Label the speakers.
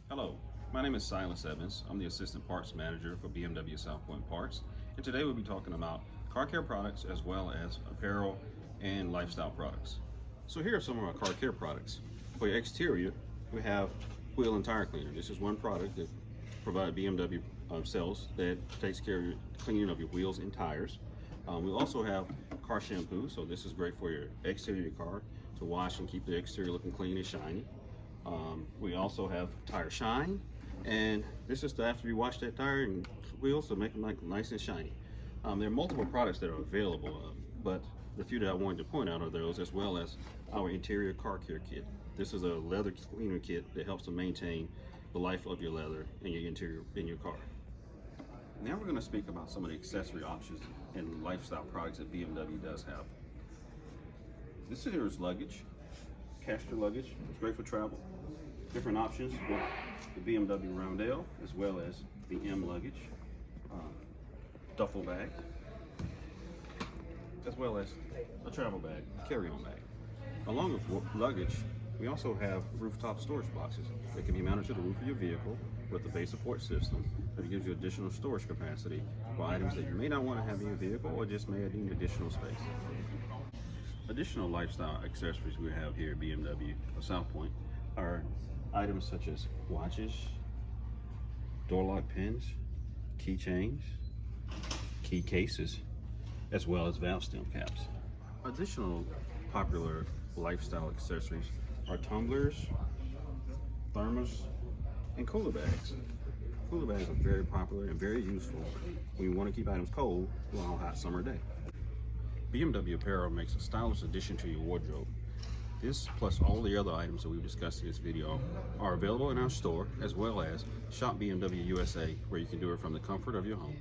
Speaker 1: Hello, my name is Silas Evans. I'm the Assistant Parts Manager for BMW Southpoint Parts, and today we'll be talking about car care products as well as apparel and lifestyle products. So here are some of our car care products. For your exterior, we have wheel and tire cleaner. This is one product that BMW sells that takes care of your cleaning of your wheels and tires. We also have car shampoo, so this is great for your exterior of your car to wash and keep the exterior looking clean and shiny. We also have tire shine, and this is after you wash that tire and wheels to make them like nice and shiny. There are multiple products that are available, but the few that I wanted to point out are those, as well as our interior car care kit. This is a leather cleaner kit that helps to maintain the life of your leather and your interior in your car. Now we're going to speak about some of the accessory options and lifestyle products that BMW does have. This here is Luggage. Caster luggage. It's great for travel. Different options with the BMW Roundel as well as the M luggage, duffel bag, as well as a travel bag, carry-on bag. Along with luggage, we also have rooftop storage boxes that can be mounted to the roof of your vehicle with a base support system that gives you additional storage capacity for items that you may not want to have in your vehicle or just may need additional space. Additional lifestyle accessories we have here at BMW Southpoint are items such as watches, door lock pins, keychains, key cases, as well as valve stem caps. Additional popular lifestyle accessories are tumblers, thermos, and cooler bags. Cooler bags are very popular and very useful when you want to keep items cold on a hot summer day. BMW Apparel makes a stylish addition to your wardrobe. This, plus all the other items that we've discussed in this video, are available in our store, as well as Shop BMW USA, where you can do it from the comfort of your home.